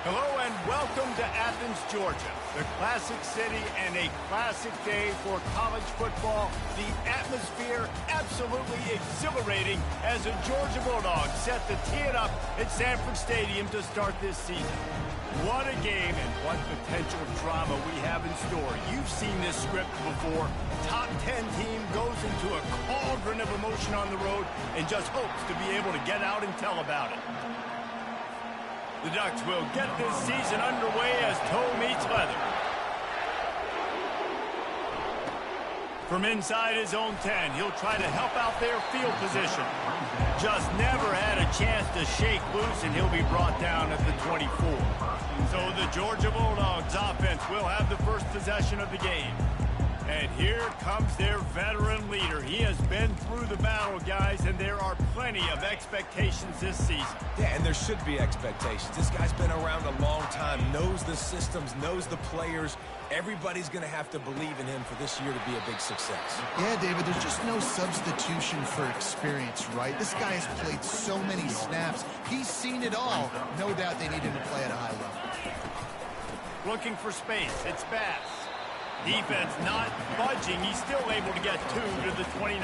Hello and welcome to Athens, Georgia, the classic city and a classic day for college football. The atmosphere absolutely exhilarating as the Georgia Bulldogs set to tee it up at Sanford Stadium to start this season. What a game and what potential drama we have in store. You've seen this script before. Top 10 team goes into a cauldron of emotion on the road and just hopes to be able to get out and tell about it. The Ducks will get this season underway as toe meets leather. From inside his own 10, he'll try to help out their field position. Just never had a chance to shake loose, and he'll be brought down at the 24. So the Georgia Bulldogs offense will have the first possession of the game. And here comes their veteran leader. He has been through the battle, guys, and there are plenty of expectations this season. Yeah, and there should be expectations. This guy's been around a long time, knows the systems, knows the players. Everybody's going to have to believe in him for this year to be a big success. Yeah, David, there's just no substitution for experience, right? This guy has played so many snaps. He's seen it all. No doubt they need him to play at a high level. Looking for space. It's Bass. Defense not budging. He's still able to get 2 to the 29.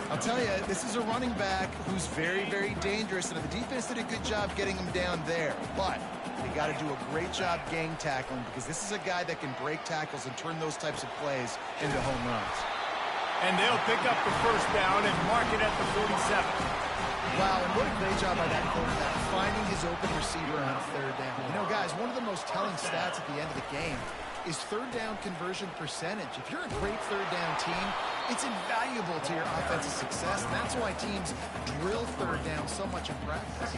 I'll tell you, this is a running back who's very, very dangerous, and the defense did a good job getting him down there. But they got to do a great job gang tackling because this is a guy that can break tackles and turn those types of plays into home runs. And they'll pick up the first down and mark it at the 47. Wow, and what a great job by that quarterback, finding his open receiver on third down. You know, guys, one of the most telling stats at the end of the game is third down conversion percentage. If you're a great third down team, it's invaluable to your offensive success, and that's why teams drill third down so much in practice.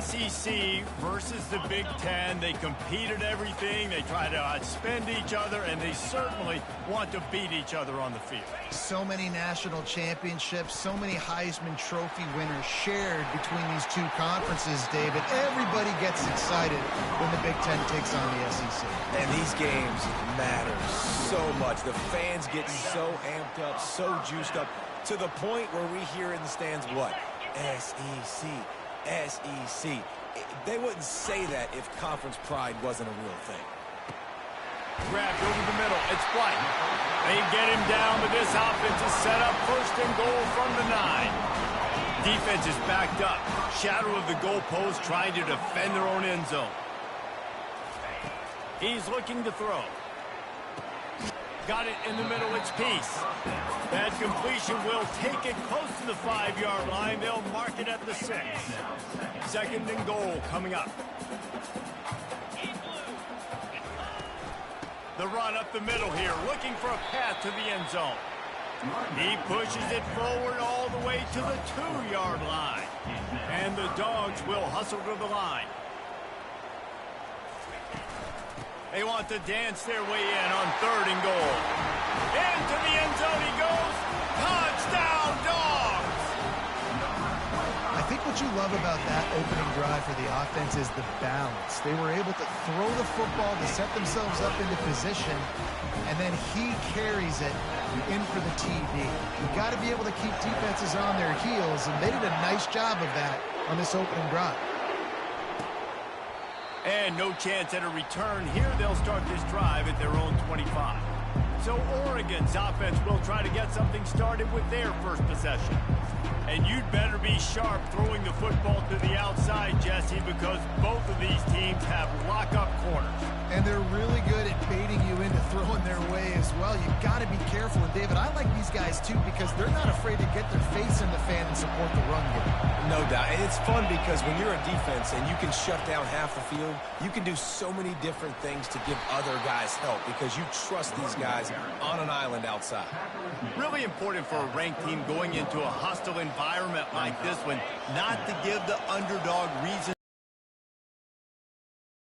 SEC versus the Big Ten. They compete at everything. They try to outspend each other, and they certainly want to beat each other on the field. So many national championships, so many Heisman Trophy winners shared between these two conferences, David. Everybody gets excited when the Big Ten takes on the SEC. And these games matter so much. The fans get so amped up, so juiced up, to the point where we hear in the stands what? SEC, SEC. They wouldn't say that if conference pride wasn't a real thing. Grabbed over the middle. It's White. They get him down, but this offense is set up first and goal from the 9. Defense is backed up. Shadow of the goalpost trying to defend their own end zone. He's looking to throw. Got it in the middle. It's Peace. That completion will take it close to the 5-yard line. They'll mark it at the 6. Second and goal coming up. The run up the middle here, looking for a path to the end zone. He pushes it forward all the way to the 2-yard line. And the Dogs will hustle to the line. They want to dance their way in on third and goal. Into the end zone he goes. Touchdown, Dogs! I think what you love about that opening drive for the offense is the balance. They were able to throw the football to set themselves up into position, and then he carries it in for the TD. You've got to be able to keep defenses on their heels, and they did a nice job of that on this opening drive. And no chance at a return here. They'll start this drive at their own 25. So Oregon's offense will try to get something started with their first possession. And you'd better be sharp throwing the football to the outside, Jesse, because both of these teams have lock-up corners. And they're really good at baiting you into throwing their way as well. You've got to be careful. And, David, I like these guys, too, because they're not afraid to get their face in the fan and support the run game. No doubt. And it's fun because when you're a defense and you can shut down half the field, you can do so many different things to give other guys help because you trust these guys on an island outside. Really important for a ranked team going into a hostile environment like this one, not to give the underdog reason.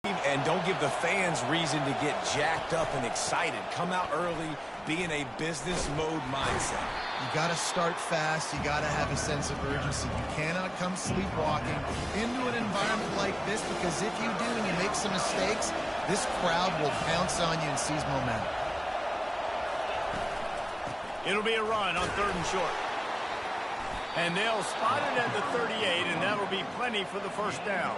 And don't give the fans reason to get jacked up and excited. Come out early, be in a business mode mindset. You got to start fast. You got to have a sense of urgency. You cannot come sleepwalking into an environment like this because if you do and you make some mistakes, this crowd will pounce on you and seize momentum. It'll be a run on third and short. And they'll spot it at the 38, and that'll be plenty for the first down.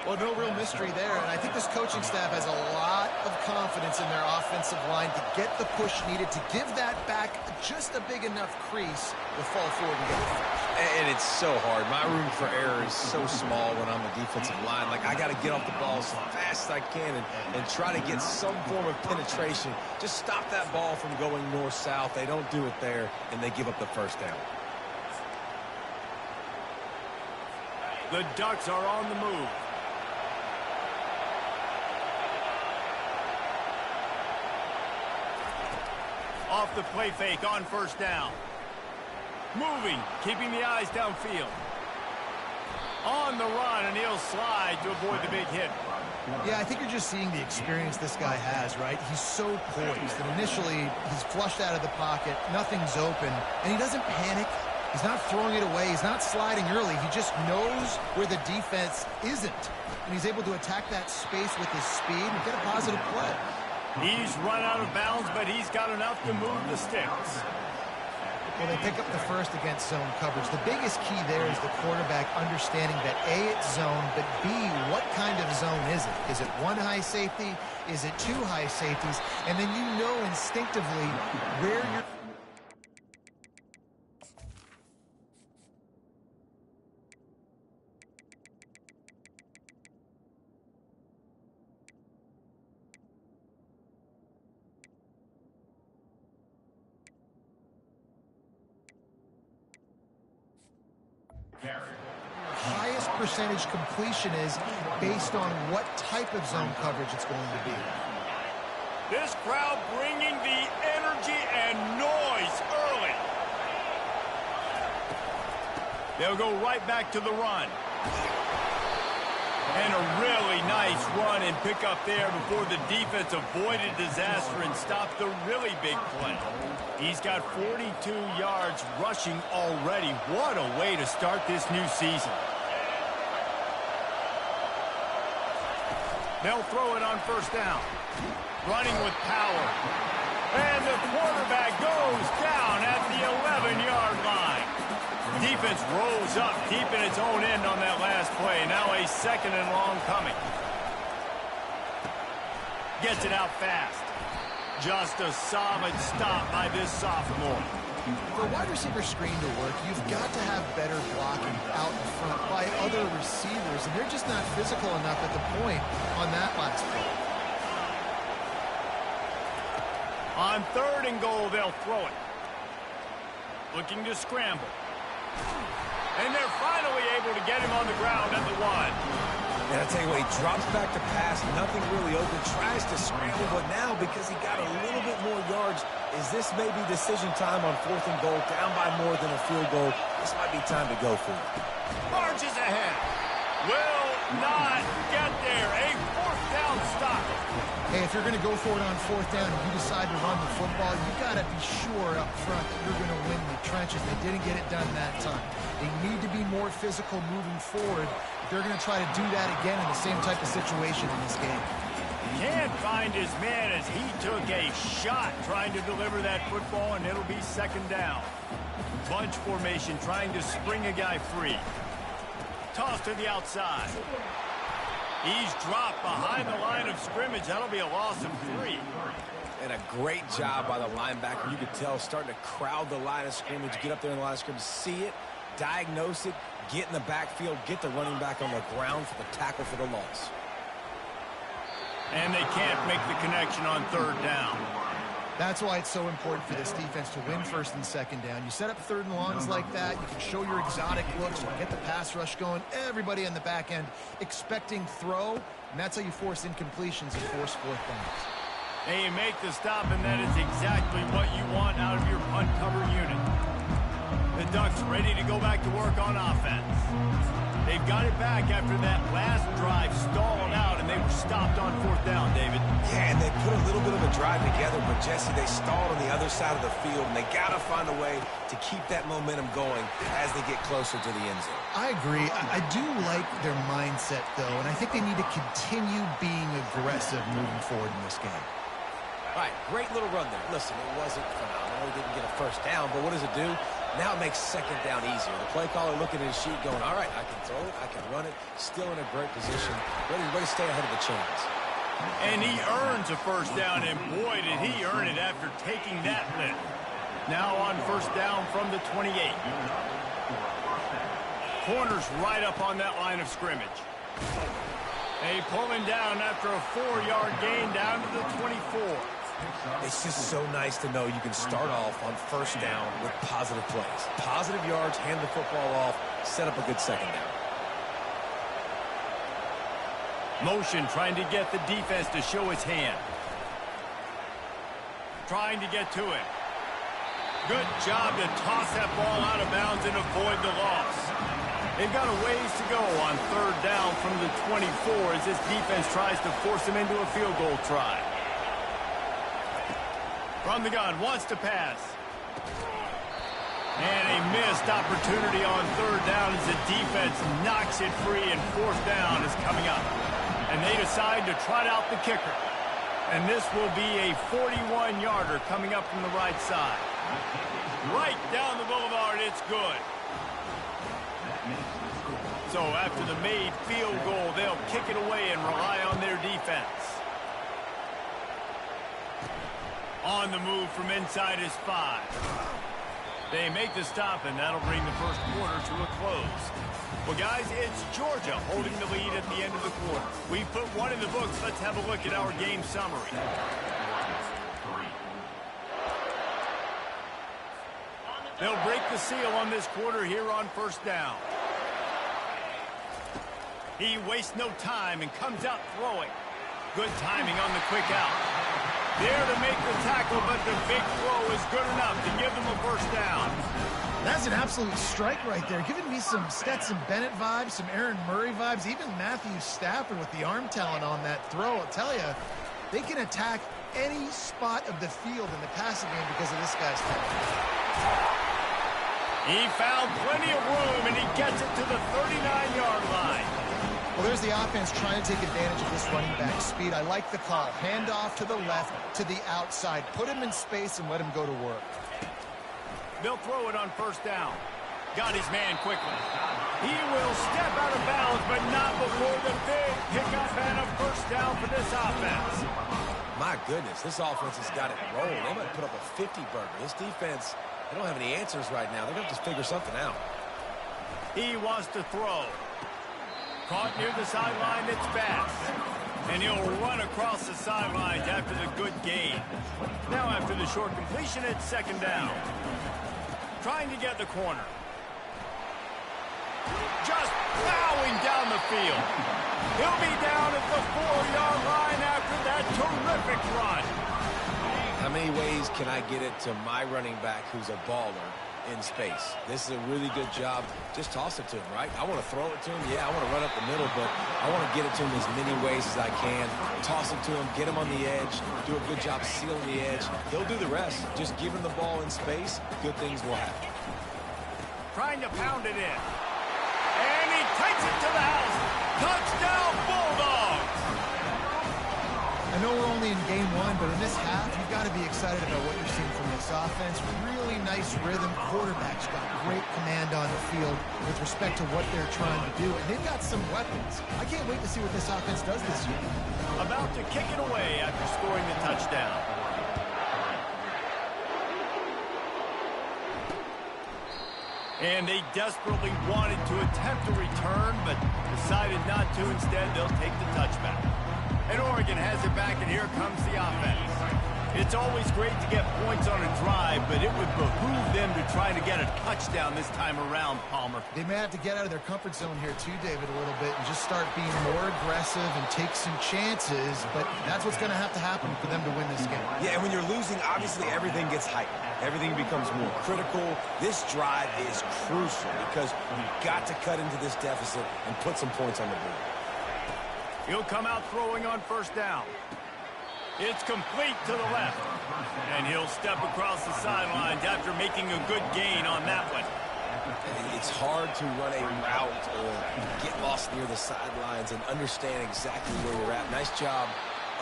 Well, no real mystery there, and I think this coaching staff has a lot of confidence in their offensive line to get the push needed to give that back just a big enough crease to fall forward and get it first. And it's so hard. My room for error is so small when I'm a defensive line. Like, I got to get off the ball as fast as I can and try to get some form of penetration. Just stop that ball from going north-south. They don't do it there, and they give up the first down. The Ducks are on the move. Off the play fake on first down. Moving, keeping the eyes downfield. On the run, and he'll slide to avoid the big hit. Yeah, I think you're just seeing the experience this guy has, right? He's so poised, and initially he's flushed out of the pocket, nothing's open, and he doesn't panic. He's not throwing it away. He's not sliding early. He just knows where the defense isn't, and he's able to attack that space with his speed and get a positive play. He's run out of bounds, but he's got enough to move the sticks. Well, they pick up the first against zone coverage. The biggest key there is the quarterback understanding that A, it's zone, but B, what kind of zone is it? Is it one high safety? Is it two high safeties? And then you know instinctively where you're... highest percentage completion is based on what type of zone coverage it's going to be. This crowd bringing the energy and noise early. They'll go right back to the run. And a really nice run and pick up there before the defense avoided disaster and stopped the really big play. He's got 42 yards rushing already. What a way to start this new season. They'll throw it on first down. Running with power. And the quarterback goes down at the 11-yard line. Defense rolls up deep in its own end on that last play. Now a second and long coming. Gets it out fast. Just a solid stop by this sophomore. For a wide receiver screen to work, you've got to have better blocking out in front by other receivers, and they're just not physical enough at the point on that last play. On third and goal, they'll throw it. Looking to scramble. And they're finally able to get him on the ground at the 1. And I tell you what, he drops back to pass, nothing really open, tries to scramble, but now because he got a little bit more yards, is this maybe decision time on fourth and goal, down by more than a field goal? This might be time to go for it. Marches ahead. Will not get there. A fourth down stop. Hey, if you're going to go for it on fourth down and you decide to run the football, you've got to be sure up front that you're going to win the trenches. They didn't get it done that time. They need to be more physical moving forward if they're going to try to do that again in the same type of situation in this game. Can't find his man as he took a shot trying to deliver that football, and it'll be second down. Bunch formation trying to spring a guy free. Toss to the outside. He's dropped behind the line of scrimmage. That'll be a loss of 3. And a great job by the linebacker. You could tell starting to crowd the line of scrimmage, get up there in the line of scrimmage, see it, diagnose it, get in the backfield, get the running back on the ground for the tackle for the loss. And they can't make the connection on third down. That's why it's so important for this defense to win first and second down. You set up third and longs like that, you can show your exotic looks, you can get the pass rush going, everybody on the back end expecting throw, and that's how you force incompletions and force fourth downs. And you make the stop, and that is exactly what you want out of your punt cover unit. The Ducks ready to go back to work on offense. They've got it back after that last drive stalled out, and they were stopped on fourth down, David. Yeah, and they put a little bit of a drive together, but Jesse, they stalled on the other side of the field, and they got to find a way to keep that momentum going as they get closer to the end zone. I agree. I do like their mindset, though, and I think they need to continue being aggressive moving forward in this game. All right, great little run there. Listen, it wasn't phenomenal. He didn't get a first down, but what does it do? Now it makes second down easier. The play caller looking at his sheet going, all right, I can throw it, I can run it, still in a great position, ready to stay ahead of the chains. And he earns a first down, and boy, did he earn it after taking that lift. Now on first down from the 28. Corners right up on that line of scrimmage. They pull him down after a 4-yard gain down to the 24. It's just so nice to know you can start off on first down with positive plays. Positive yards, hand the football off, set up a good second down. Motion trying to get the defense to show his hand. Trying to get to it. Good job to toss that ball out of bounds and avoid the loss. They've got a ways to go on third down from the 24 as this defense tries to force them into a field goal try. From the gun, wants to pass. And a missed opportunity on third down as the defense knocks it free and fourth down is coming up. And they decide to trot out the kicker. And this will be a 41-yarder coming up from the right side. Right down the boulevard, it's good. So after the made field goal, they'll kick it away and rely on their defense. On the move from inside his 5. They make the stop, and that'll bring the first quarter to a close. Well, guys, it's Georgia holding the lead at the end of the quarter. We put one in the books. Let's have a look at our game summary. They'll break the seal on this quarter here on first down. He wastes no time and comes out throwing. Good timing on the quick out. There to make the tackle, but the big throw is good enough to give them a first down. That's an absolute strike right there. Giving me some Stetson Bennett vibes, some Aaron Murray vibes, even Matthew Stafford with the arm talent on that throw. I'll tell you, they can attack any spot of the field in the passing game because of this guy's talent. He found plenty of room, and he gets it to the 39-yard line. Well, there's the offense trying to take advantage of this running back speed. I like the call. Hand off to the left, to the outside. Put him in space and let him go to work. They'll throw it on first down. Got his man quickly. He will step out of bounds, but not before the big pickup and a first down for this offense. My goodness, this offense has got it rolling. They might put up a 50-burger. This defense, they don't have any answers right now. They're going to have to figure something out. He wants to throw. Caught near the sideline, it's fast. And he'll run across the sidelines after the good gain. Now after the short completion, it's second down. Trying to get the corner. Just plowing down the field. He'll be down at the 4-yard line after that terrific run. How many ways can I get it to my running back who's a baller in space? This is a really good job. Just toss it to him, right? I want to throw it to him. Yeah, I want to run up the middle, but I want to get it to him as many ways as I can. Toss it to him, get him on the edge, do a good job sealing the edge. He'll do the rest. Just give him the ball in space, good things will happen. Trying to pound it in. And he takes it to the house. Touchdown, Bulldogs! I know we're only in game one, but in this half, you've got to be excited about what you're seeing from this offense. Really nice rhythm. Quarterback's got great command on the field with respect to what they're trying to do. And they've got some weapons. I can't wait to see what this offense does this year. About to kick it away after scoring the touchdown. And they desperately wanted to attempt a return, but decided not to. Instead, they'll take the touchback. And Oregon has it back, and here comes the offense. It's always great to get points on a drive, but it would behoove them to try to get a touchdown this time around, Palmer. They may have to get out of their comfort zone here too, David, a little bit, and just start being more aggressive and take some chances, but that's what's going to happen for them to win this game. Yeah, and when you're losing, obviously everything gets heightened. Everything becomes more critical. This drive is crucial because you've got to cut into this deficit and put some points on the board. He'll come out throwing on first down. It's complete to the left. And he'll step across the sidelines after making a good gain on that one. It's hard to run a route or get lost near the sidelines and understand exactly where you're at. Nice job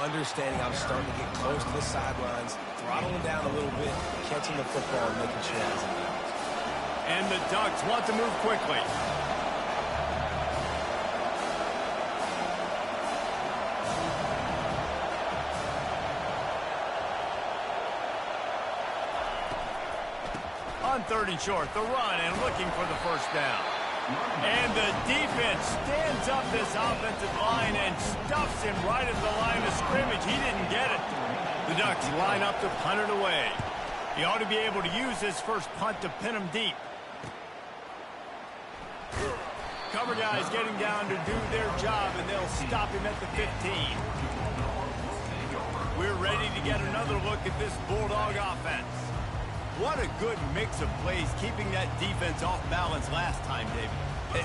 understanding I'm starting to get close to the sidelines, throttling down a little bit, catching the football and making sure I was in bounds. And the Ducks want to move quickly. On 3rd and short, the run and looking for the first down. And the defense stands up this offensive line and stuffs him right at the line of scrimmage. He didn't get it. The Ducks line up to punt it away. He ought to be able to use his first punt to pin him deep. Cover guys getting down to do their job, and they'll stop him at the 15. We're ready to get another look at this Bulldog offense. What a good mix of plays, keeping that defense off balance last time, David.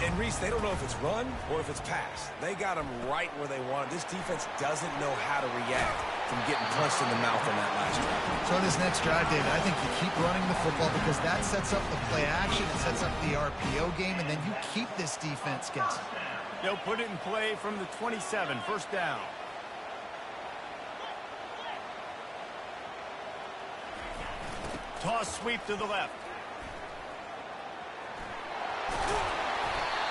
And Reese, they don't know if it's run or if it's pass. They got them right where they want it. This defense doesn't know how to react from getting punched in the mouth on that last drive. So on this next drive, David, I think you keep running the football because that sets up the play action, it sets up the RPO game, and then you keep this defense guessing. They'll put it in play from the 27, first down. Toss sweep to the left.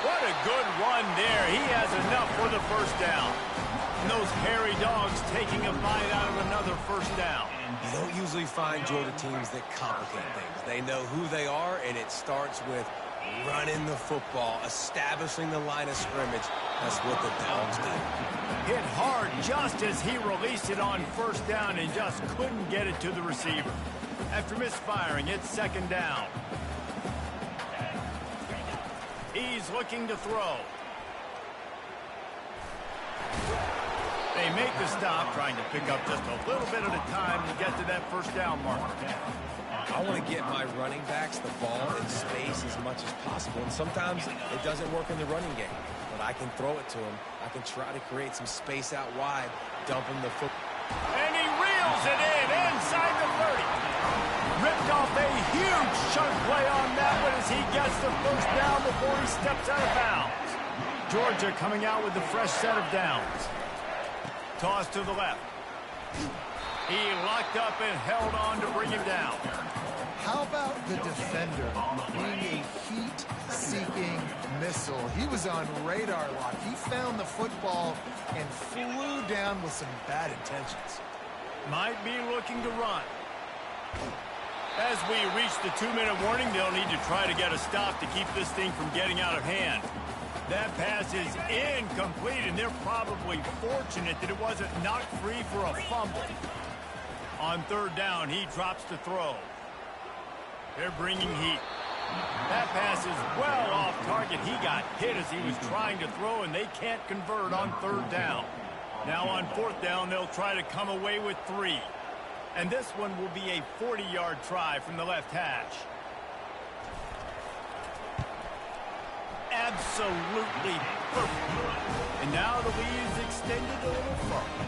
What a good run there. He has enough for the first down. And those hairy dogs taking a bite out of another first down. You don't usually find Georgia teams that complicate things. They know who they are, and it starts with running the football, establishing the line of scrimmage. That's what the Dogs do. Hit hard just as he released it on first down and just couldn't get it to the receiver. After misfiring, it's second down. He's looking to throw. They make the stop, trying to pick up just a little bit at a time to get to that first down marker. I want to get my running backs the ball in space as much as possible, and sometimes it doesn't work in the running game. But I can throw it to them. I can try to create some space out wide, dumping the football. And he reels it in inside the 30. Ripped off a huge chunk play on that one as he gets the first down before he steps out of bounds. Georgia coming out with a fresh set of downs. Toss to the left. He locked up and held on to bring him down. How about the defender being a heat-seeking missile? He was on radar lock. He found the football and flew down with some bad intentions. Might be looking to run. As we reach the 2-minute warning, they'll need to try to get a stop to keep this thing from getting out of hand. That pass is incomplete, and they're probably fortunate that it wasn't knocked free for a fumble. On third down, he drops to throw. They're bringing heat. That pass is well off target. He got hit as he was trying to throw, and they can't convert on third down. Now on fourth down, they'll try to come away with 3. And this one will be a 40-yard try from the left hash. Absolutely perfect. And now the lead is extended a little further.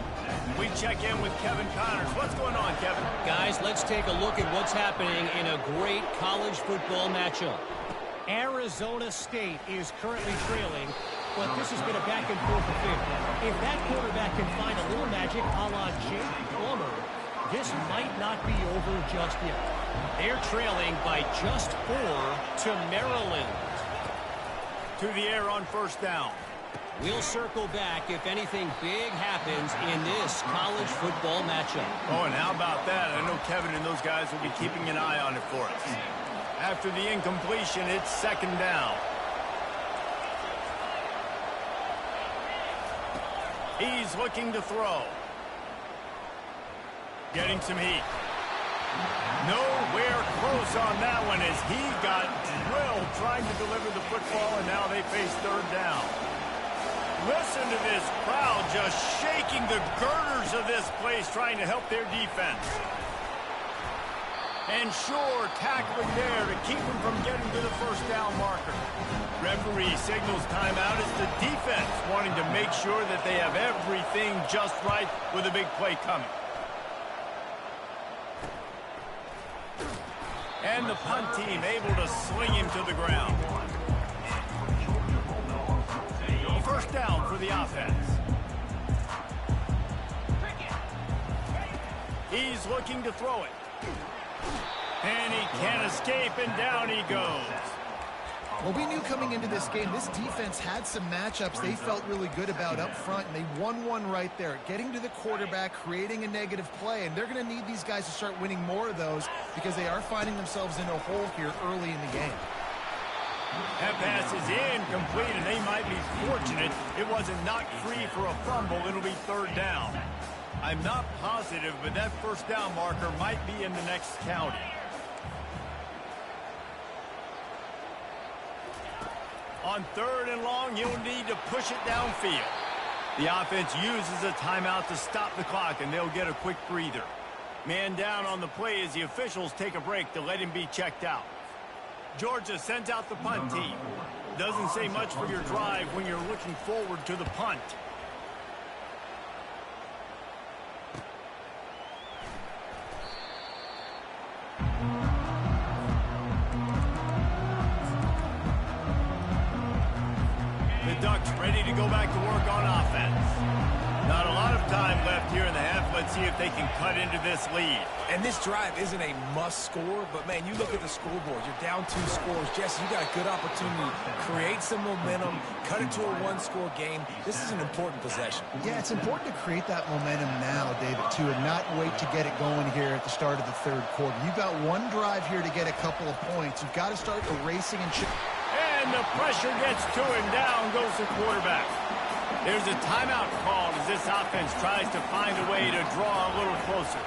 We check in with Kevin Connors. What's going on, Kevin? Guys, let's take a look at what's happening in a great college football matchup. Arizona State is currently trailing, but this has been a back-and-forth affair. If that quarterback can find a little magic a la Jake Plummer, this might not be over just yet. They're trailing by just 4 to Maryland. To the air on first down. We'll circle back if anything big happens in this college football matchup. Oh, and how about that? I know Kevin and those guys will be keeping an eye on it for us. After the incompletion, it's second down. He's looking to throw. Getting some heat. Nowhere close on that one as he got drilled trying to deliver the football, and now they face third down. Listen to this crowd just shaking the girders of this place trying to help their defense. And sure, tackling there to keep them from getting to the first down marker. Referee signals timeout as the defense wanting to make sure that they have everything just right with a big play coming. And the punt team able to sling him to the ground. First down for the offense. He's looking to throw it. And he can't escape, and down he goes. Well, we knew coming into this game, this defense had some matchups they felt really good about up front, and they won one right there, getting to the quarterback, creating a negative play, and they're going to need these guys to start winning more of those because they are finding themselves in a hole here early in the game. That pass is incomplete, and they might be fortunate it wasn't knocked free for a fumble. It'll be third down. I'm not positive, but that first down marker might be in the next county. On third and long, you'll need to push it downfield. The offense uses a timeout to stop the clock, and they'll get a quick breather. Man down on the play as the officials take a break to let him be checked out. Georgia sends out the punt team. Doesn't say much for your drive when you're looking forward to the punt. Ducks ready to go back to work on offense. Not a lot of time left here in the half. Let's see if they can cut into this lead. And this drive isn't a must score, but man, you look at the scoreboard. You're down 2 scores. Jesse, you got a good opportunity to create some momentum, cut it to a 1-score game. This is an important possession. Yeah, it's important to create that momentum now, David, too, and not wait to get it going here at the start of the third quarter. You've got one drive here to get a couple of points. You've got to start erasing and and the pressure gets to him. Down goes the quarterback. There's a timeout called as this offense tries to find a way to draw a little closer.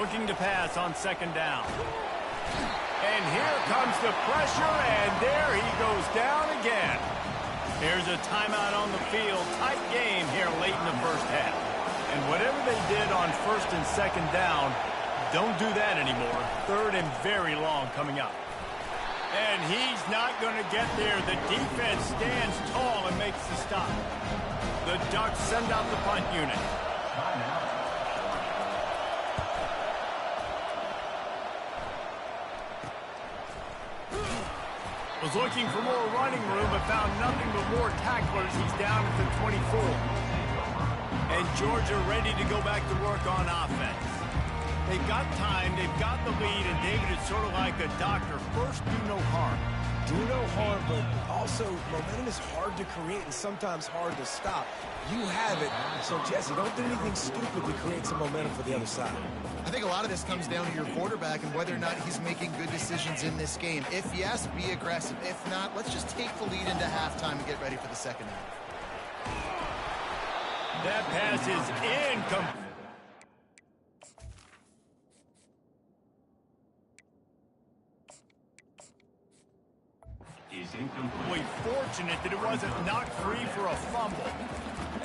Looking to pass on second down. And here comes the pressure, and there he goes down again. There's a timeout on the field. Tight game here late in the first half. And whatever they did on first and second down, don't do that anymore. Third and very long coming up. And he's not going to get there. The defense stands tall and makes the stop. The Ducks send out the punt unit. Was looking for more running room, but found nothing but more tacklers. He's down at the 24. And Georgia ready to go back to work on offense. They've got time, they've got the lead, and David is sort of like a doctor. First, do no harm. Do no harm, but also momentum is hard to create and sometimes hard to stop. You have it, so Jesse, don't do anything stupid to create some momentum for the other side. I think a lot of this comes down to your quarterback and whether or not he's making good decisions in this game. If yes, be aggressive. If not, let's just take the lead into halftime and get ready for the second half. That pass is incomplete. We're fortunate that it wasn't knocked free for a fumble.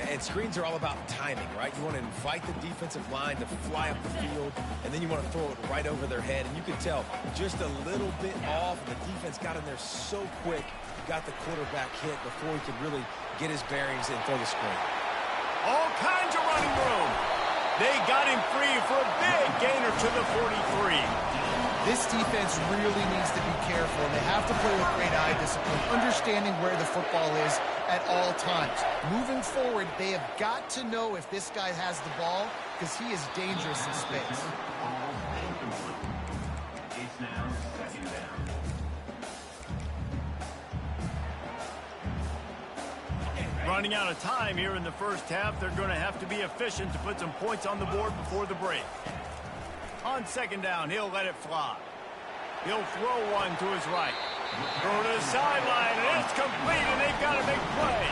And screens are all about timing, right? You want to invite the defensive line to fly up the field, and then you want to throw it right over their head. And you can tell just a little bit off. The defense got in there so quick, got the quarterback hit before he could really get his bearings and throw the screen. All kinds of running room. They got him free for a big gainer to the 43. This defense really needs to be careful, and they have to play with great eye discipline, understanding where the football is at all times. Moving forward, they have got to know if this guy has the ball, because he is dangerous in space. It's now second down. Running out of time here in the first half, they're going to have to be efficient to put some points on the board before the break. On second down, he'll let it fly. He'll throw one to his right. Throw to the sideline, and it's complete, and they've got to make play.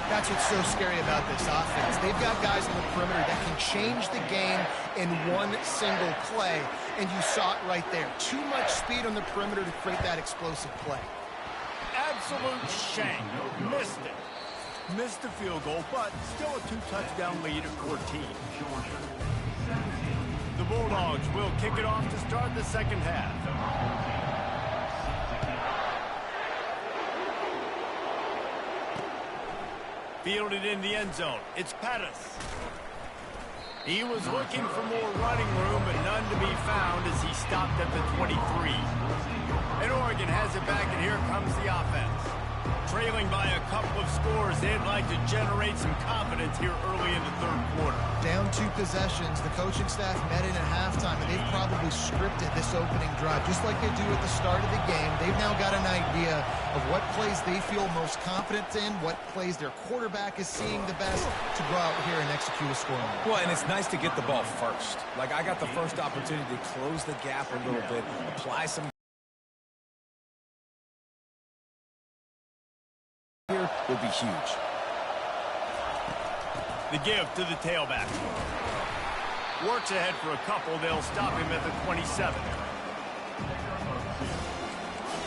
That's what's so scary about this offense. They've got guys on the perimeter that can change the game in one single play, and you saw it right there. Too much speed on the perimeter to create that explosive play. Absolute shank. Missed it. Missed the field goal, but still a 2-touchdown lead at 14. The Bulldogs will kick it off to start the second half. Fielded in the end zone. It's Pettis. He was looking for more running room, but none to be found as he stopped at the 23. And Oregon has it back, and here comes the offense. Trailing by a couple of scores, they'd like to generate some confidence here early in the third quarter. Down 2 possessions, the coaching staff met in at halftime, and they've probably scripted this opening drive, just like they do at the start of the game. They've now got an idea of what plays they feel most confident in, what plays their quarterback is seeing the best to go out here and execute a scoring. Well, and it's nice to get the ball first. Like, I got the first opportunity to close the gap a little bit, apply some here would be huge. The give to the tailback. Works ahead for a couple. They'll stop him at the 27.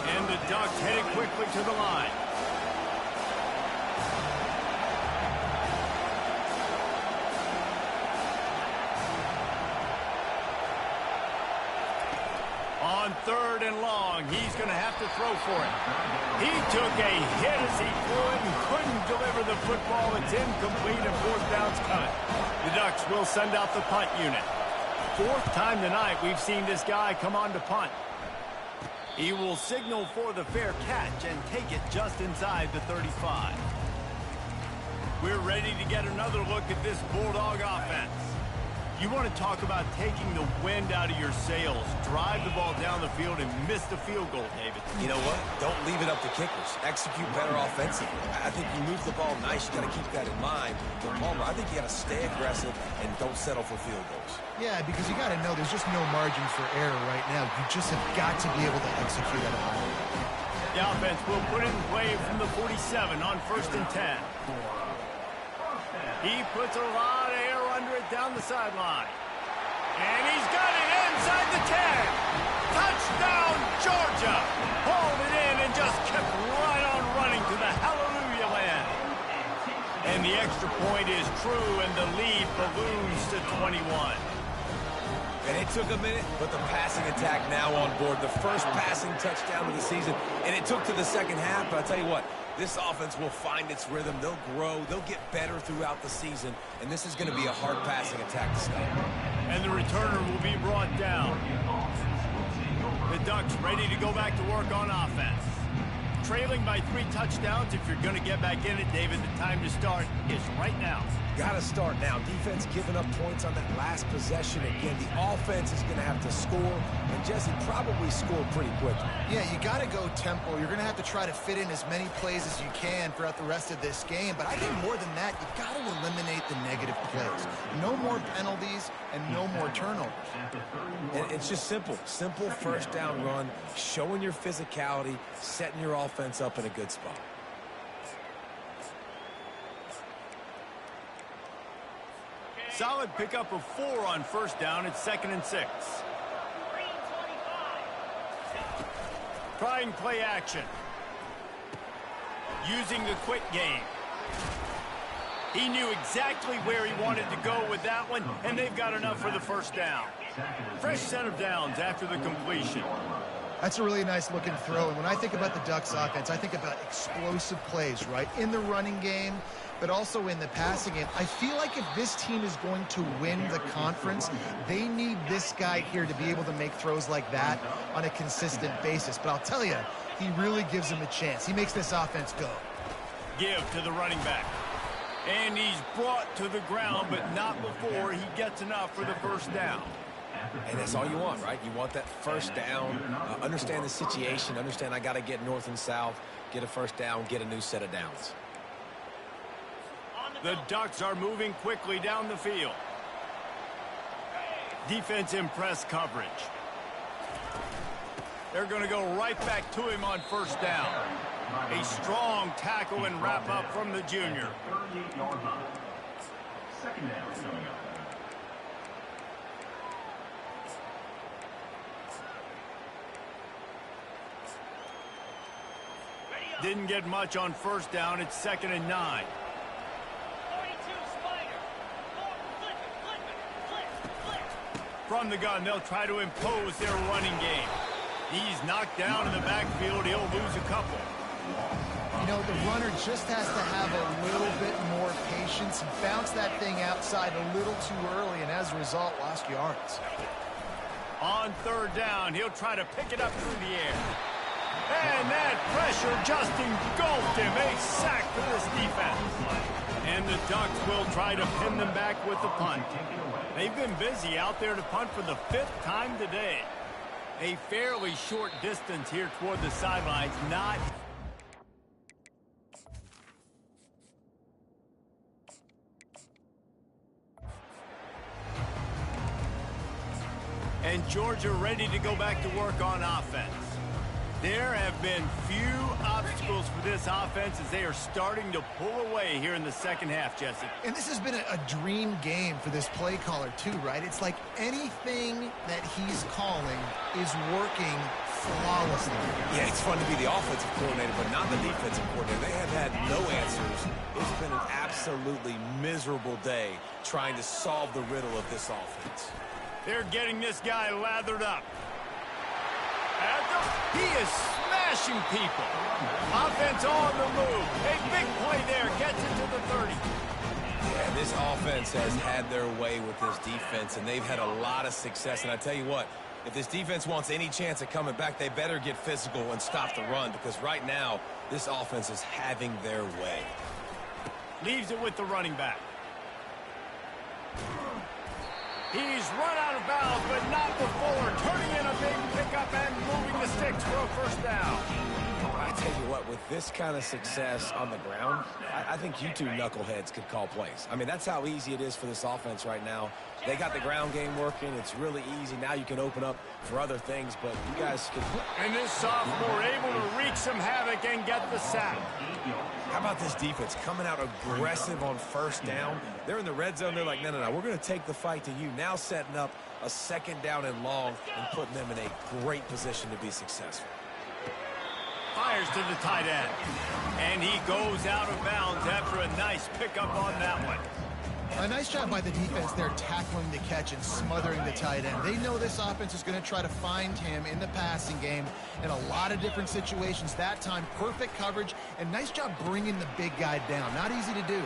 And the Ducks headed quickly to the line. On 3rd and long, he's going to have to throw for it. He took a hit as he threw it and couldn't deliver the football. It's incomplete and 4th down's coming. The Ducks will send out the punt unit. 4th time tonight we've seen this guy come on to punt. He will signal for the fair catch and take it just inside the 35. We're ready to get another look at this Bulldog offense. You want to talk about taking the wind out of your sails. Drive the ball down the field and miss the field goal, David. You know what? Don't leave it up to kickers. Execute better offensively. I think you move the ball nice. You got to keep that in mind. But Palmer, I think you got to stay aggressive and don't settle for field goals. Yeah, because you got to know there's just no margin for error right now. You just have got to be able to execute at a high level. The offense will put it in play from the 47 on 1st and 10. He puts a lot of air under it down the sideline. And he's got it inside the 10. Touchdown, Georgia. Hauled it in and just kept right on running to the hallelujah land. And the extra point is true, and the lead balloons to 21. And it took a minute, but the passing attack now on board. The first passing touchdown of the season, and it took to the second half, but I'll tell you what, this offense will find its rhythm. They'll grow. They'll get better throughout the season, and this is going to be a hard passing attack to stop. And the returner will be brought down. The Ducks ready to go back to work on offense. Trailing by 3 touchdowns. If you're going to get back in it, David, the time to start is right now. Got to start now. Defense giving up points on that last possession. Again, the offense is going to have to score, and Jesse probably scored pretty quickly. Yeah, you got to go tempo. You're going to have to try to fit in as many plays as you can throughout the rest of this game. But I think more than that, you got to eliminate the negative plays. No more penalties and no more turnovers. And it's just simple. Simple first down run, showing your physicality, setting your offense up in a good spot. Solid pickup of 4 on 1st down. It's 2nd and 6. Trying play action. Using the quick game. He knew exactly where he wanted to go with that one, and they've got enough for the 1st down. Fresh set of downs after the completion. That's a really nice looking throw. And when I think about the Ducks offense, I think about explosive plays, right? In the running game, but also in the passing game. I feel like if this team is going to win the conference, they need this guy here to be able to make throws like that on a consistent basis. But I'll tell you, he really gives them a chance. He makes this offense go. Give to the running back. And he's brought to the ground, but not before he gets enough for the 1st down. And that's all you want, right? You want that 1st down, understand the situation, understand I got to get north and south, get a 1st down, get a new set of downs. The Ducks are moving quickly down the field. Defense in press coverage. They're going to go right back to him on 1st down. A strong tackle and wrap up from the junior. 38-yard line. 2nd down coming up. Didn't get much on 1st down. It's 2nd and 9. From the gun, they'll try to impose their running game. He's knocked down in the backfield. He'll lose a couple. You know, the runner just has to have a little bit more patience. He bounced that thing outside a little too early, and as a result, lost yards. On 3rd down, he'll try to pick it up through the air. And that Pressure just engulfed him. A sack for this defense. And the Ducks will try to pin them back with the punt. They've been busy out there to punt for the 5th time today. A fairly short distance here toward the sidelines. Not... And Georgia ready to go back to work on offense. There have been few obstacles for this offense as they are starting to pull away here in the second half, Jesse. And this has been a dream game for this play caller too, right? It's like anything that he's calling is working flawlessly. Yeah, it's fun to be the offensive coordinator, but not the defensive coordinator. They have had no answers. It's been an absolutely miserable day trying to solve the riddle of this offense. They're getting this guy lathered up. He is smashing people. Offense on the move. A big play there. Gets it to the 30. Yeah, this offense has had their way with this defense, and they've had a lot of success. And I tell you what, if this defense wants any chance at coming back, they better get physical and stop the run, because right now, this offense is having their way. Leaves it with the running back. He's run out of bounds, but not before turning in a big pickup and moving the sticks for a first down. I tell you what, with this kind of success on the ground, I think you two knuckleheads could call plays. I mean, that's how easy it is for this offense right now. They got the ground game working. It's really easy. Now you can open up for other things, but you guys can... And this sophomore able to wreak some havoc and get the sack. How about this defense coming out aggressive on first down? They're in the red zone. They're like, no, we're going to take the fight to you. Now setting up a second down and long and putting them in a great position to be successful. Fires to the tight end. And he goes out of bounds after a nice pickup on that one. A nice job by the defense there tackling the catch and smothering the tight end. They know this offense is going to try to find him in the passing game in a lot of different situations. That time, perfect coverage, and nice job bringing the big guy down. Not easy to do.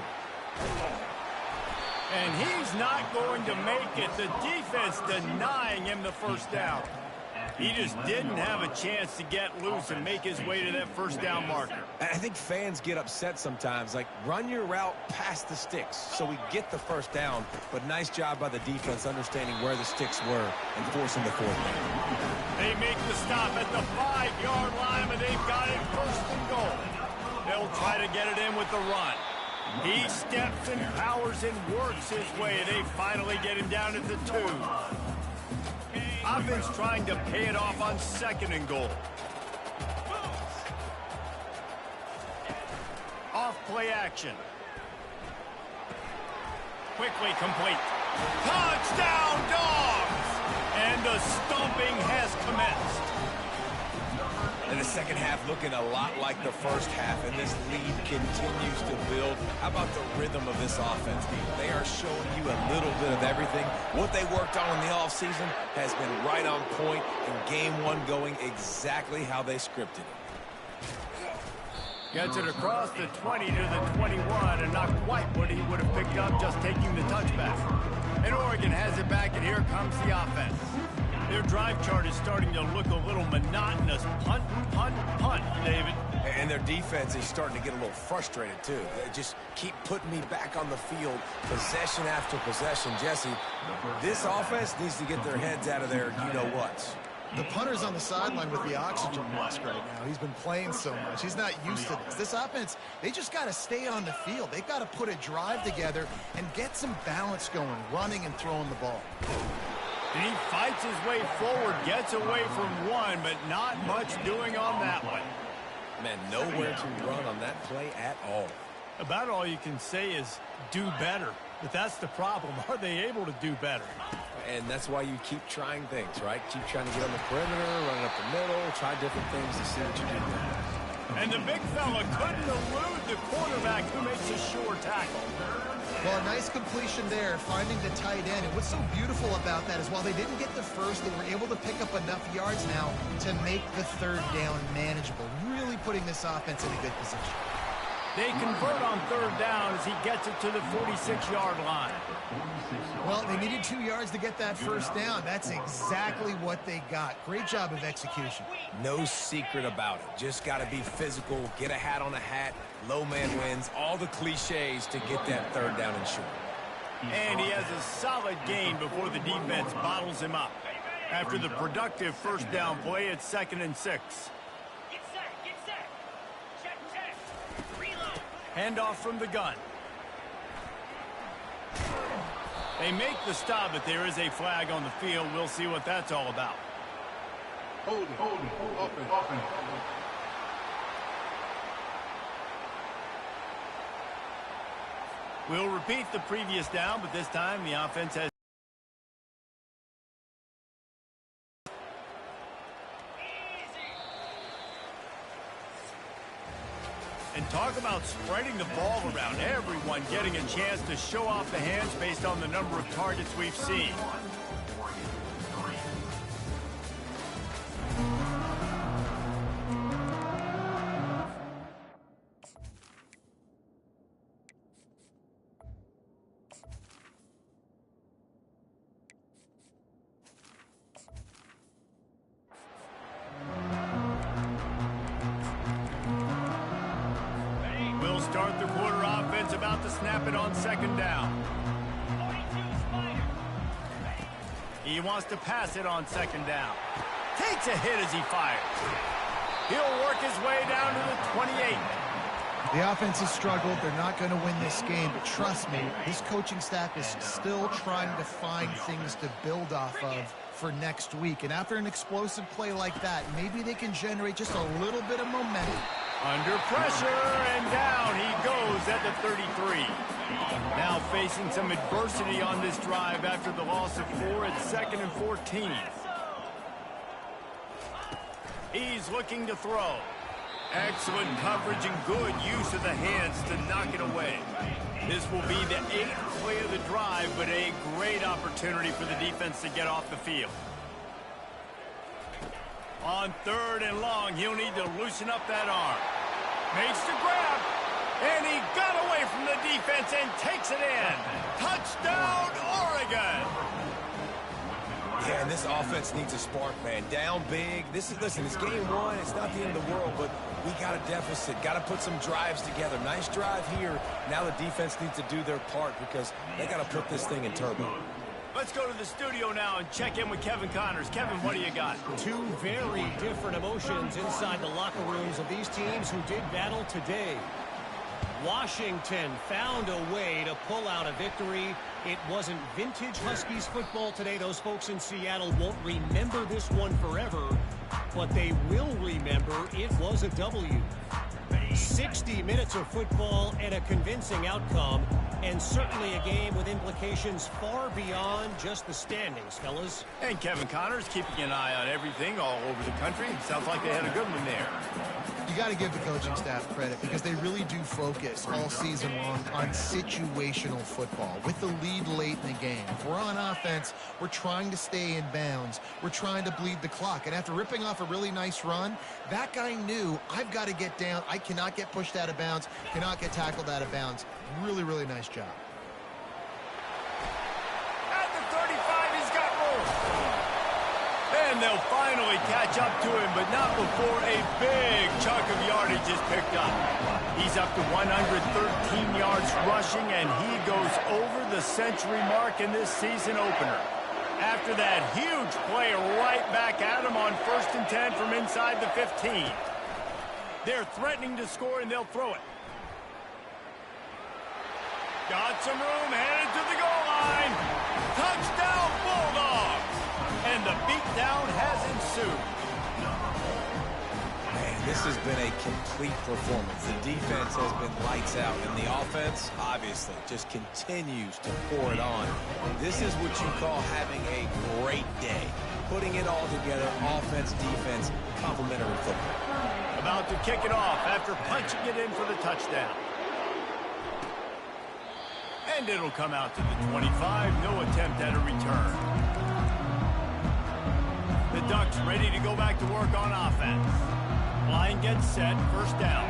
And he's not going to make it. The defense denying him the first down. He just didn't have a chance to get loose and make his way to that first down marker. I think fans get upset sometimes, like run your route past the sticks so we get the first down, but nice job by the defense understanding where the sticks were and forcing the fourth down. They make the stop at the 5-yard line, but they've got it first and goal. They'll try to get it in with the run. He steps and powers and works his way. They finally get him down at the 2. Offense trying to pay it off on second and goal. Off play action. Quickly complete. Touchdown, Dogs! And the stomping has commenced. And the second half looking a lot like the first half, and this lead continues to build. How about the rhythm of this offense? They are showing you a little bit of everything. What they worked on in the offseason has been right on point, and game one going exactly how they scripted it. Gets it across the 20 to the 21, and not quite what he would have picked up just taking the touchback. And Oregon has it back, and here comes the offense. Their drive chart is starting to look a little monotonous. Punt, punt, punt, David. And their defense is starting to get a little frustrated, too. They just keep putting me back on the field, possession after possession. Jesse, this offense needs to get their heads out of their you-know-whats. The punter's on the sideline with the oxygen mask right now. He's been playing so much. He's not used to this. This offense, they just got to stay on the field. They've got to put a drive together and get some balance going, running and throwing the ball. And he fights his way forward, gets away from one, but not much doing on that one. Man, nowhere to run on that play at all. About all you can say is do better. But that's the problem. Are they able to do better? And that's why you keep trying things, right? Keep trying to get on the perimeter, running up the middle, try different things to see what you can do. And the big fella couldn't elude the quarterback who makes a sure tackle. Well, a nice completion there, finding the tight end. And what's so beautiful about that is while they didn't get the first, they were able to pick up enough yards now to make the third down manageable, really putting this offense in a good position. They convert on third down as he gets it to the 46-yard line. Well, they needed 2 yards to get that first down. That's exactly what they got. Great job of execution. No secret about it. Just got to be physical, get a hat on a hat, low man wins, all the cliches to get that third down and short. And he has a solid gain before the defense bottles him up. After the productive first down play, it's 2nd and 6. Handoff from the gun. They make the stop, but there is a flag on the field. We'll see what that's all about. Hold it. Offense. We'll repeat the previous down, but this time the offense has... And talk about spreading the ball around. Everyone getting a chance to show off the hands based on the number of targets we've seen. Start the quarter offense, about to snap it on 2nd down. He wants to pass it on 2nd down. Takes a hit as he fires. He'll work his way down to the 28. The offense has struggled. They're not going to win this game, but trust me, this coaching staff is still trying to find things to build off of for next week. And after an explosive play like that, maybe they can generate just a little bit of momentum. Under pressure, and down he goes at the 33. Now facing some adversity on this drive after the loss of 4 at 2nd and 14. He's looking to throw. Excellent coverage and good use of the hands to knock it away. This will be the 8th play of the drive, but a great opportunity for the defense to get off the field. On 3rd and long, he'll need to loosen up that arm. Makes the grab, and he got away from the defense and takes it in. Touchdown, Oregon! Yeah, and this offense needs a spark, man. Down big. Listen, it's game 1. It's not the end of the world, but we got a deficit. Got to put some drives together. Nice drive here. Now the defense needs to do their part because they got to put this thing in turbo. Let's go to the studio now and check in with Kevin Connors. Kevin, what do you got? Two very different emotions inside the locker rooms of these teams who did battle today. Washington found a way to pull out a victory. It wasn't vintage Huskies football today. Those folks in Seattle won't remember this one forever, but they will remember it was a W. 60 minutes of football and a convincing outcome, and certainly a game with implications far beyond just the standings, fellas. And Kevin Connors keeping an eye on everything all over the country. Sounds like they had a good one there. You got to give the coaching staff credit because they really do focus all season long on situational football with the lead late in the game. If we're on offense, we're trying to stay in bounds. We're trying to bleed the clock. And after ripping off a really nice run, that guy knew, I've got to get down. I cannot get pushed out of bounds, cannot get tackled out of bounds. Really, really nice job. At the 35, he's got room. And they'll finally catch up to him, but not before a big chunk of yardage is picked up. He's up to 113 yards rushing, and he goes over the century mark in this season opener. After that huge play right back at him on 1st and 10 from inside the 15. They're threatening to score, and they'll throw it. Got some room, headed to the goal line. Touchdown, Bulldogs! And the beatdown has ensued. Man, this has been a complete performance. The defense has been lights out, and the offense, obviously, just continues to pour it on. This is what you call having a great day. Putting it all together, offense, defense, complementary football. About to kick it off after punching it in for the touchdown. And it'll come out to the 25. No attempt at a return. The Ducks ready to go back to work on offense. Line gets set, 1st down.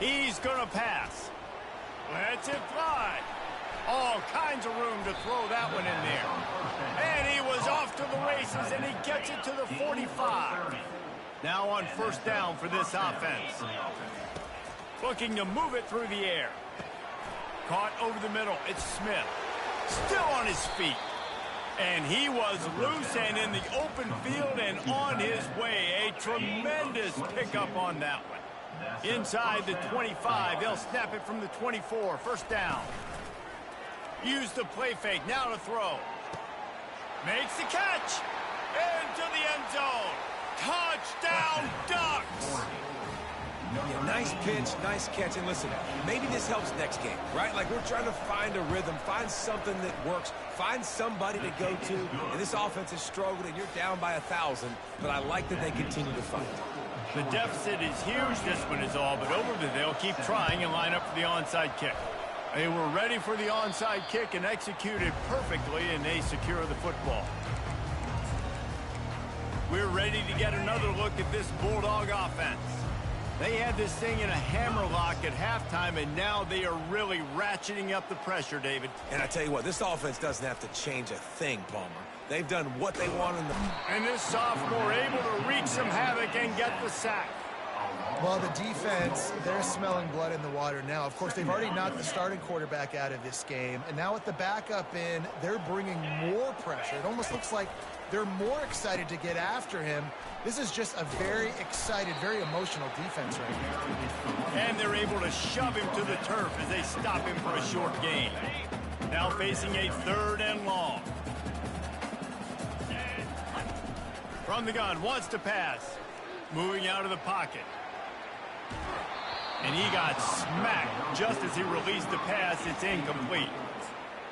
He's going to pass. Lets it fly. All kinds of room to throw that one in there. And he was off to the races, and he gets it to the 45. Now on first down for this offense. Looking to move it through the air. Caught over the middle. It's Smith. Still on his feet. And he was loose and in the open field and on his way. A tremendous pickup on that one. Inside the 25. They'll snap it from the 24. First down. Use the play fake. Now to throw. Makes the catch. Into the end zone. Touchdown, Ducks. Yeah, nice pitch, nice catch. And listen, maybe this helps next game, right? Like, we're trying to find a rhythm, find something that works, find somebody to go to. And this offense is struggling. You're down by 1,000, but I like that they continue to fight. The deficit is huge, this one is all, but over there, they'll keep trying and line up for the onside kick. They were ready for the onside kick and executed perfectly, and they secure the football. We're ready to get another look at this Bulldog offense. They had this thing in a hammerlock at halftime, and now they are really ratcheting up the pressure, David. And I tell you what, this offense doesn't have to change a thing, Palmer. They've done what they want in the... And this sophomore able to wreak some havoc and get the sack. Well, the defense, they're smelling blood in the water now. Of course, they've already knocked the starting quarterback out of this game, and now with the backup in, they're bringing more pressure. It almost looks like they're more excited to get after him. This is just a very excited, very emotional defense right now. And they're able to shove him to the turf as they stop him for a short gain. Now facing a 3rd and long. From the gun, wants to pass. Moving out of the pocket. And he got smacked just as he released the pass. It's incomplete.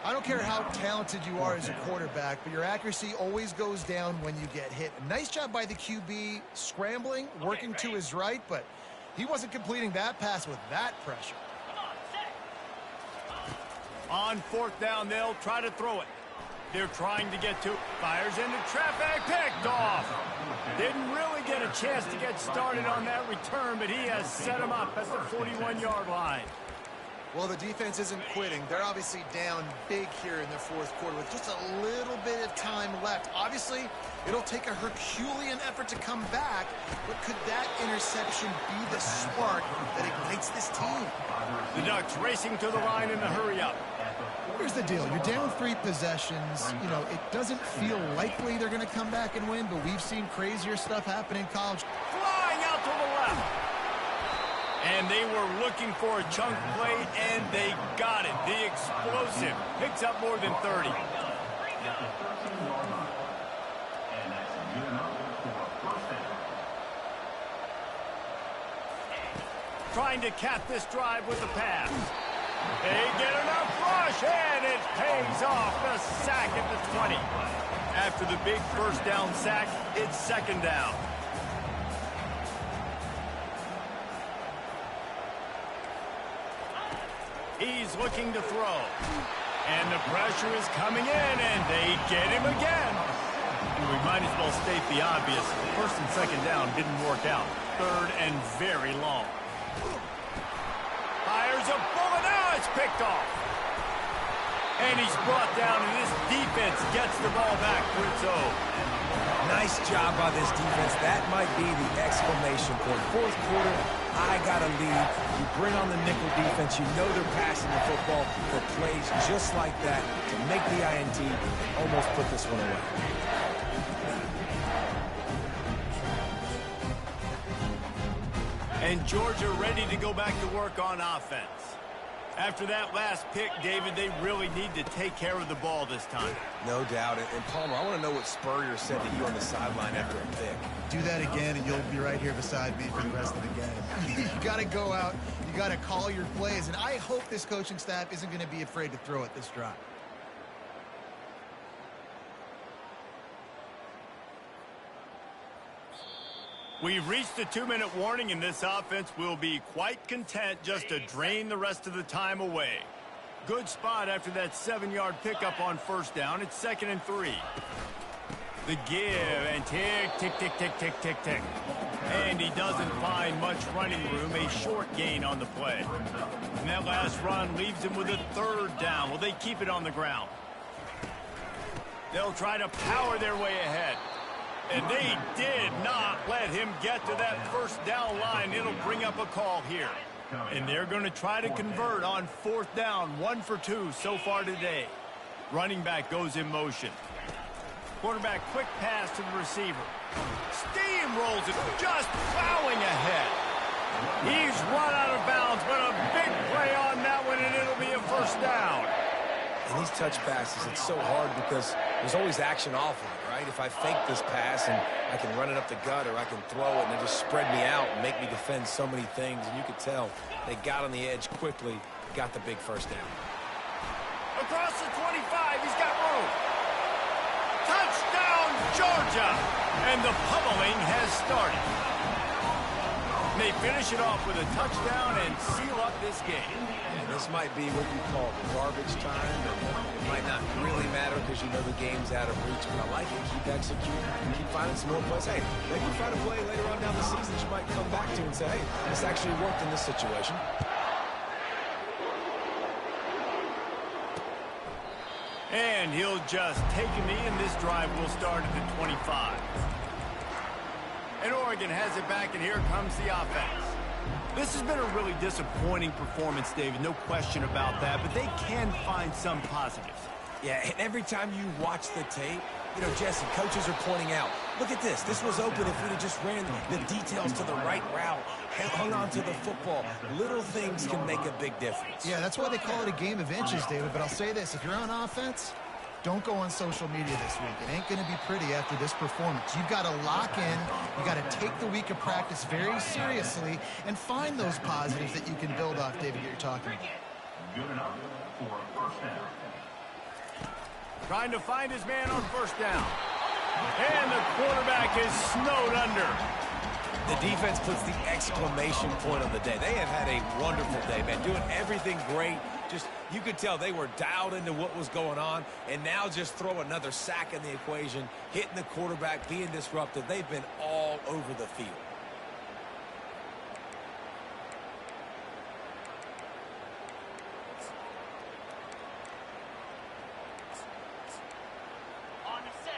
I don't care how talented you are as a quarterback, but your accuracy always goes down when you get hit. Nice job by the QB scrambling, working to his right, but he wasn't completing that pass with that pressure. On 4th down, they'll try to throw it. They're trying to get to it. Fires into traffic. Picked off. Didn't really get a chance to get started on that return, but he has set him up at the 41-yard line. Well, the defense isn't quitting. They're obviously down big here in the 4th quarter with just a little bit of time left. Obviously, it'll take a Herculean effort to come back, but could that interception be the spark that ignites this team? The Ducks racing to the line in the hurry-up. Here's the deal. You're down 3 possessions. You know, it doesn't feel likely they're going to come back and win, but we've seen crazier stuff happen in college. Flying out to the left. And they were looking for a chunk play, and they got it. The explosive picks up more than 30. Trying to cap this drive with a pass. They get enough rush, and it pays off. The sack at the 20. After the big first down sack, it's 2nd down. He's looking to throw. And the pressure is coming in, and they get him again. We might as well state the obvious. 1st and 2nd down didn't work out. 3rd and very long. Fires a bullet. Now it's picked off. And he's brought down, and this defense gets the ball back for its own. Nice job by this defense. That might be the exclamation point. 4th quarter, I got a lead. You bring on the nickel defense. You know they're passing the football for plays just like that to make the INT almost put this one away. And Georgia ready to go back to work on offense. After that last pick, David, they really need to take care of the ball this time. No doubt. And Palmer, I want to know what Spurrier said to you on the sideline after a pick. Do that again, and you'll be right here beside me for the rest of the game. You got to go out. You got to call your plays, and I hope this coaching staff isn't going to be afraid to throw it this drive. We've reached the 2-minute warning, and this offense will be quite content just to drain the rest of the time away. Good spot after that 7-yard pickup on 1st down. It's 2nd and 3. The give, and tick, tick, tick, tick, tick, tick, tick. And he doesn't find much running room, a short gain on the play. And that last run leaves him with a third down. Will they keep it on the ground? They'll try to power their way ahead. And they did not let him get to that first down line. It'll bring up a call here. And they're going to try to convert on fourth down. 1 for 2 so far today. Running back goes in motion. Quarterback, quick pass to the receiver. Steamrolls it, just plowing ahead. He's run out of bounds, but a big play on that one, and it'll be a first down. And these touch passes, it's so hard because there's always action off of it, right? If I fake this pass and I can run it up the gut or I can throw it and it just spread me out and make me defend so many things, and you could tell they got on the edge quickly, got the big first down. Across the 25, he's got room. Touchdown, Georgia! And the pummeling has started. They finish it off with a touchdown and seal up this game. And this might be what you call garbage time. It might not really matter because you know the game's out of reach, but I like it. Keep executing. Keep finding some more plays. Hey, maybe you find a play later on down the season that you might come back to and say, hey, this actually worked in this situation. And he'll just take a knee, and this drive will start at the 25. And Oregon has it back, and here comes the offense. This has been a really disappointing performance, David, no question about that, but they can find some positives. Yeah, and every time you watch the tape, you know, Jesse, coaches are pointing out, look at this. This was open if we'd have just ran the details to the right route, hung on to the football. Little things can make a big difference. Yeah, that's why they call it a game of inches, David. But I'll say this, if you're on offense, don't go on social media this week. It ain't going to be pretty after this performance. You've got to lock in. You've got to take the week of practice very seriously and find those positives that you can build off, David, that you're talking about. Good enough for a first down. Trying to find his man on first down. And the quarterback is snowed under. The defense puts the exclamation point on the day. They have had a wonderful day, man, doing everything great. Just, you could tell they were dialed into what was going on, and now just throw another sack in the equation, hitting the quarterback, being disruptive. They've been all over the field.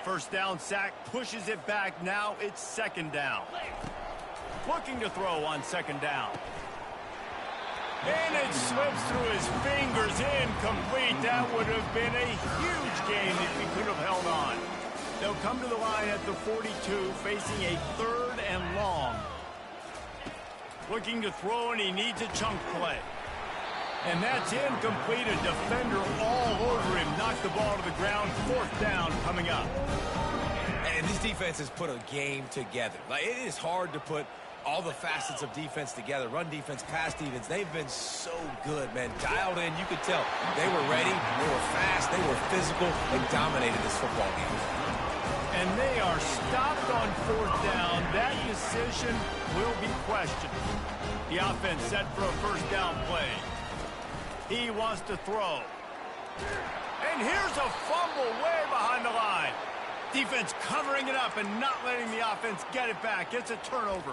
First down sack, pushes it back. Now it's second down. Looking to throw on second down. And it slips through his fingers, incomplete. That would have been a huge gain if he could have held on. They'll come to the line at the 42, facing a third and long. Looking to throw, and he needs a chunk play. And that's incomplete. A defender all over him. Knocked the ball to the ground. Fourth down coming up. And these defenses put a game together. Like, it is hard to put all the facets of defense together. Run defense, pass defense. They've been so good, man. Dialed in. You could tell they were ready. They were fast. They were physical. They dominated this football game. And they are stopped on fourth down. That decision will be questioned. The offense set for a first down play. He wants to throw. And here's a fumble way behind the line. Defense covering it up and not letting the offense get it back. It's a turnover.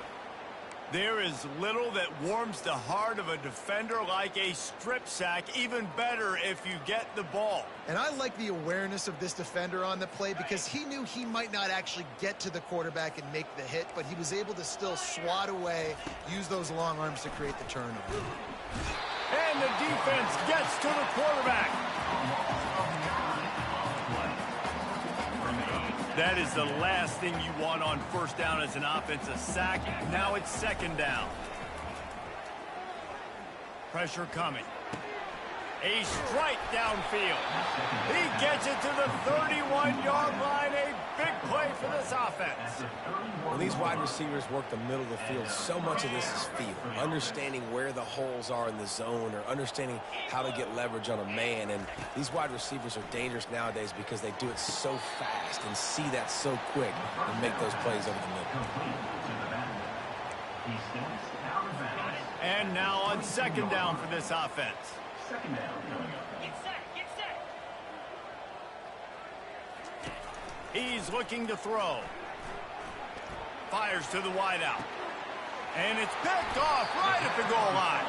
There is little that warms the heart of a defender like a strip sack. Even better if you get the ball. And I like the awareness of this defender on the play because he knew he might not actually get to the quarterback and make the hit, but he was able to still swat away, use those long arms to create the turnover. And the defense gets to the quarterback. That is the last thing you want on first down as an offensive sack. Now it's second down. Pressure coming. A strike downfield. He gets it to the 31-yard line. A big play for this offense. When these wide receivers work the middle of the field, so much of this is feel. Understanding where the holes are in the zone or understanding how to get leverage on a man. And these wide receivers are dangerous nowadays because they do it so fast and see that so quick and make those plays over the middle. And now on second down for this offense. Second down coming up. He's looking to throw. Fires to the wideout. And it's picked off right at the goal line.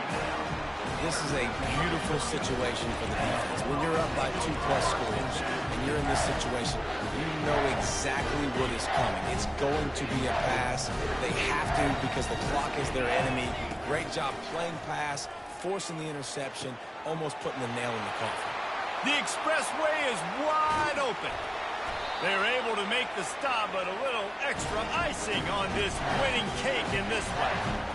This is a beautiful situation for the defense. When you're up by 2+ scores and you're in this situation, you know exactly what is coming. It's going to be a pass. They have to because the clock is their enemy. Great job playing pass, forcing the interception, almost putting the nail in the coffin. The expressway is wide open. They're able to make the stop, but a little extra icing on this winning cake in this one.